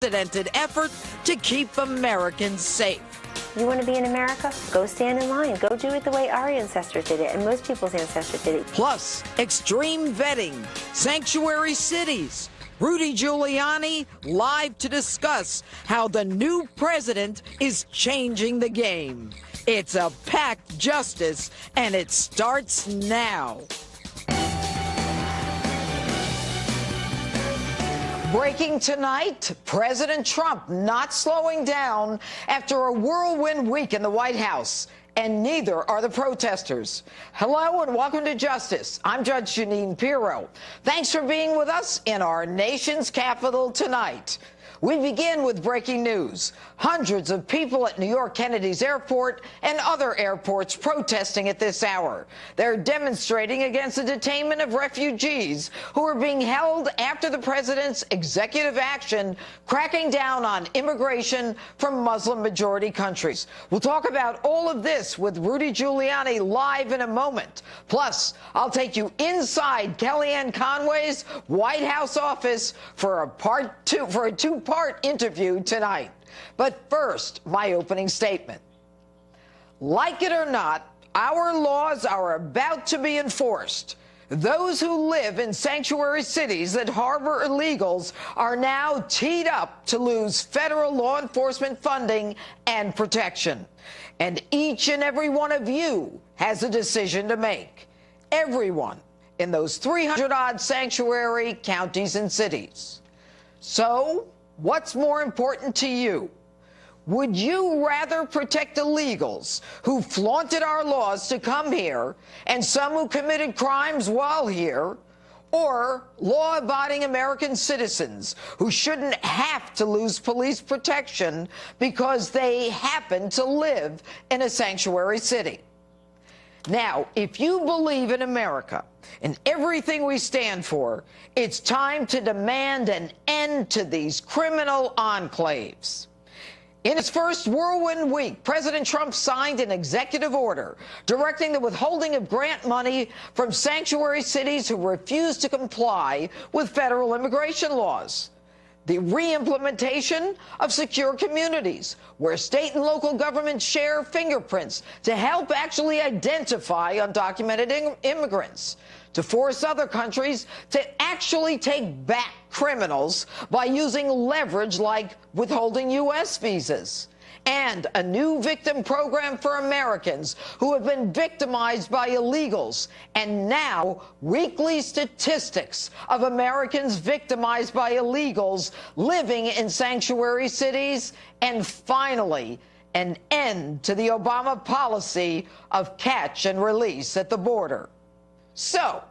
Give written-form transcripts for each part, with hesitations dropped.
unprecedented effort to keep Americans safe. You want to be in America? Go stand in line. Go do it the way our ancestors did it, and most people's ancestors did it. Plus, extreme vetting, sanctuary cities. Rudy Giuliani live to discuss how the new president is changing the game. It's a packed justice, and it starts now. Breaking tonight, President Trump not slowing down after a whirlwind week in the White House, and neither are the protesters. Hello and welcome to Justice. I'm Judge Jeanine Pirro. Thanks for being with us in our nation's capital tonight. We begin with breaking news. Hundreds of people at New York Kennedy's airport and other airports protesting at this hour. They're demonstrating against the detainment of refugees who are being held after the president's executive action cracking down on immigration from Muslim-majority countries. We'll talk about all of this with Rudy Giuliani live in a moment. Plus, I'll take you inside Kellyanne Conway's White House office for a two-part interview tonight. But first, my opening statement. Like it or not, our laws are about to be enforced. Those who live in sanctuary cities that harbor illegals are now teed up to lose federal law enforcement funding and protection. And each and every one of you has a decision to make. Everyone in those 300-odd sanctuary counties and cities. So, what's more important to you? Would you rather protect illegals who flaunted our laws to come here and some who committed crimes while here, or law-abiding American citizens who shouldn't have to lose police protection because they happen to live in a sanctuary city? Now, if you believe in America and everything we stand for, it's time to demand an end to these criminal enclaves. In his first whirlwind week, President Trump signed an executive order directing the withholding of grant money from sanctuary cities who refuse to comply with federal immigration laws. The re-implementation of secure communities, where state and local governments share fingerprints to help actually identify undocumented immigrants, to force other countries to actually take back criminals by using leverage like withholding U.S. visas, and a new victim program for Americans who have been victimized by illegals, and now weekly statistics of Americans victimized by illegals living in sanctuary cities, and finally, an end to the Obama policy of catch and release at the border. So,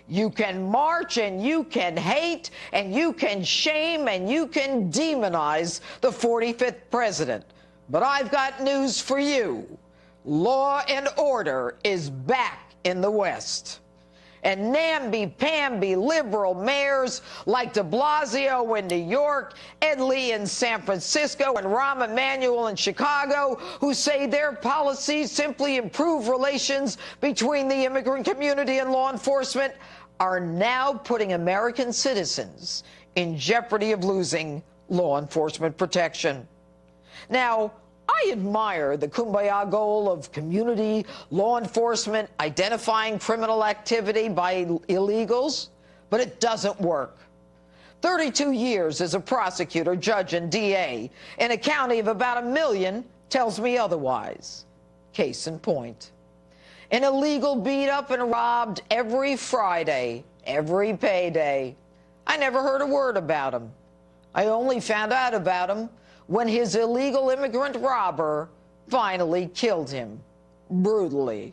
you can march and you can hate and you can shame and you can demonize the 45th president. But I've got news for you. Law and order is back in the West. And namby-pamby liberal mayors like de Blasio in New York, Ed Lee in San Francisco, and Rahm Emanuel in Chicago, who say their policies simply improve relations between the immigrant community and law enforcement, are now putting American citizens in jeopardy of losing law enforcement protection. Now, I admire the kumbaya goal of community law enforcement identifying criminal activity by illegals, but it doesn't work. 32 years as a prosecutor, judge, and DA in a county of about 1 million tells me otherwise. Case in point. An illegal beat up and robbed every Friday, every payday. I never heard a word about him. I only found out about him when his illegal immigrant robber finally killed him, brutally.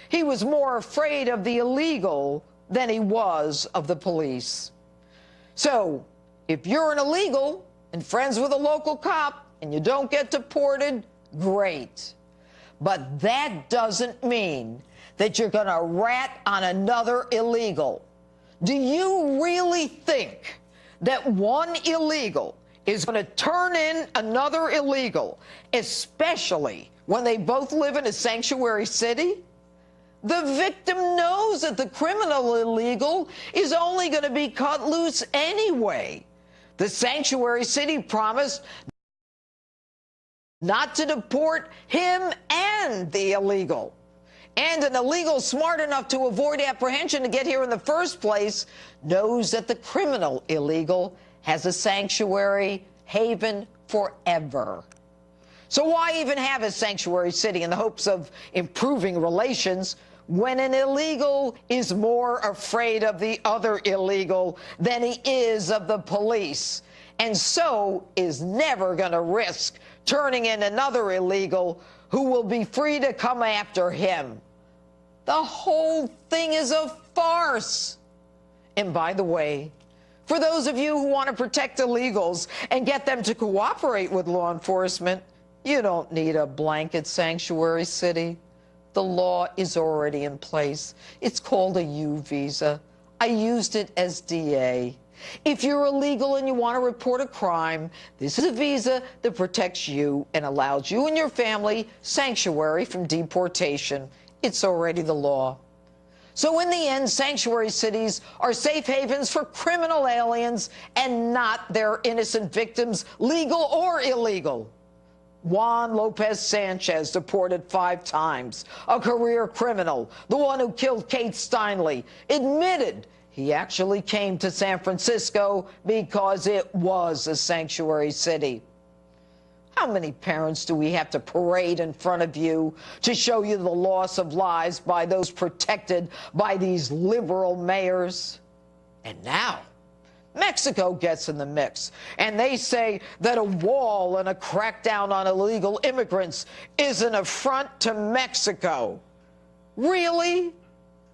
He was more afraid of the illegal than he was of the police. So, if you're an illegal and friends with a local cop and you don't get deported, great. But that doesn't mean that you're going to rat on another illegal. Do you really think that one illegal is going to turn in another illegal, especially when they both live in a sanctuary city? The victim knows that the criminal illegal is only going to be cut loose anyway. The sanctuary city promised not to deport him and the illegal. And an illegal smart enough to avoid apprehension to get here in the first place knows that the criminal illegal has a sanctuary haven forever. So why even have a sanctuary city in the hopes of improving relations when an illegal is more afraid of the other illegal than he is of the police, and so is never going to risk turning in another illegal who will be free to come after him? The whole thing is a farce. And by the way, for those of you who want to protect illegals and get them to cooperate with law enforcement, you don't need a blanket sanctuary city. The law is already in place. It's called a U visa. I used it as DA. If you're illegal and you want to report a crime, this is a visa that protects you and allows you and your family sanctuary from deportation. It's already the law. So in the end, sanctuary cities are safe havens for criminal aliens and not their innocent victims, legal or illegal. Juan Lopez Sanchez, deported 5 times, a career criminal, the one who killed Kate Steinle, admitted he actually came to San Francisco because it was a sanctuary city. How many parents do we have to parade in front of you to show you the loss of lives by those protected by these liberal mayors? And now Mexico gets in the mix, and they say that a wall and a crackdown on illegal immigrants is an affront to Mexico. Really?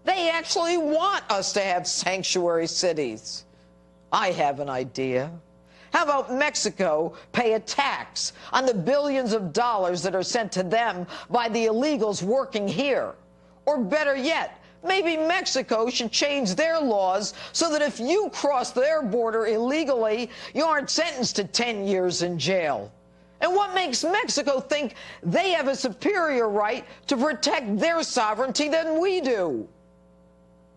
They actually want us to have sanctuary cities. I have an idea. How about Mexico pay a tax on the billions of dollars that are sent to them by the illegals working here? Or better yet, maybe Mexico should change their laws so that if you cross their border illegally, you aren't sentenced to 10 years in jail. And what makes Mexico think they have a superior right to protect their sovereignty than we do?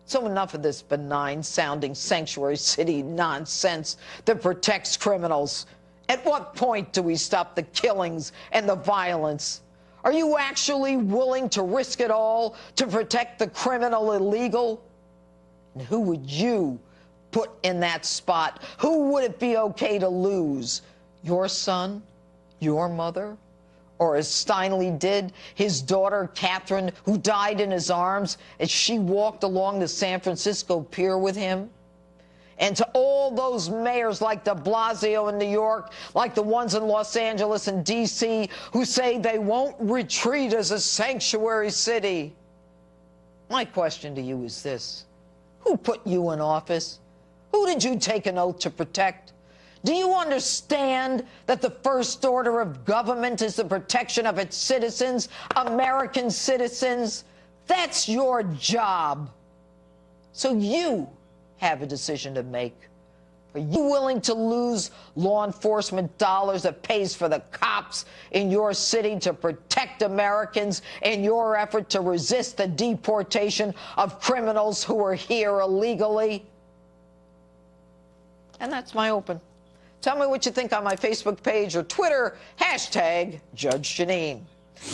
So enough of this benign-sounding sanctuary city nonsense that protects criminals. At what point do we stop the killings and the violence? Are you actually willing to risk it all to protect the criminal illegal? And who would you put in that spot? Who would it be okay to lose? Your son? Your mother? Or as Steinle did, his daughter, Catherine, who died in his arms as she walked along the San Francisco pier with him? And to all those mayors like de Blasio in New York, like the ones in Los Angeles and D.C., who say they won't retreat as a sanctuary city, my question to you is this. Who put you in office? Who did you take an oath to protect? Do you understand that the first order of government is the protection of its citizens, American citizens? That's your job. So you have a decision to make. Are you willing to lose law enforcement dollars that pays for the cops in your city to protect Americans in your effort to resist the deportation of criminals who are here illegally? And that's my open. Tell me what you think on my Facebook page or Twitter, #Judge Jeanine.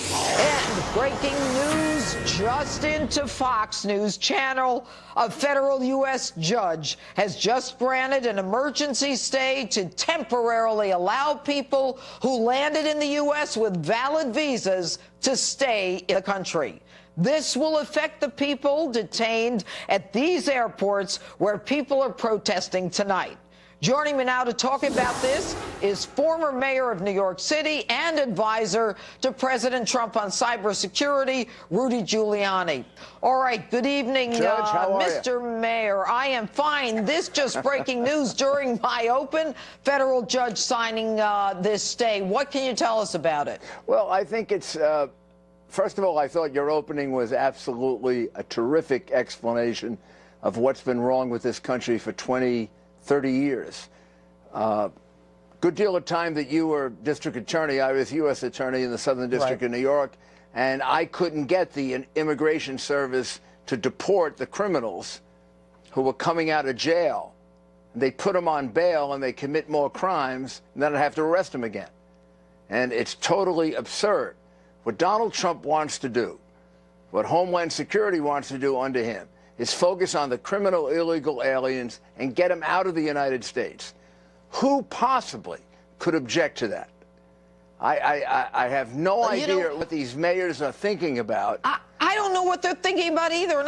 And breaking news just into Fox News Channel. A federal U.S. judge has just granted an emergency stay to temporarily allow people who landed in the U.S. with valid visas to stay in the country. This will affect the people detained at these airports where people are protesting tonight. Joining me now to talk about this is former mayor of New York City and advisor to President Trump on cybersecurity, Rudy Giuliani. All right, good evening, Judge, how are Mr. Mayor. I am fine. This just breaking news during my open. Federal judge signing this stay. What can you tell us about it? Well, I think it's, first of all, I thought your opening was absolutely a terrific explanation of what's been wrong with this country for 30 years. Good deal of time that you were district attorney. I was U.S. attorney in the Southern District of New York, and I couldn't get the immigration service to deport the criminals who were coming out of jail. They put them on bail and they commit more crimes, and then I have to arrest them again. And it's totally absurd. What Donald Trump wants to do, what Homeland Security wants to do under him, is focus on the criminal illegal aliens and get them out of the United States. Who possibly could object to that? I have no idea what these mayors are thinking about. I don't know what they're thinking about either.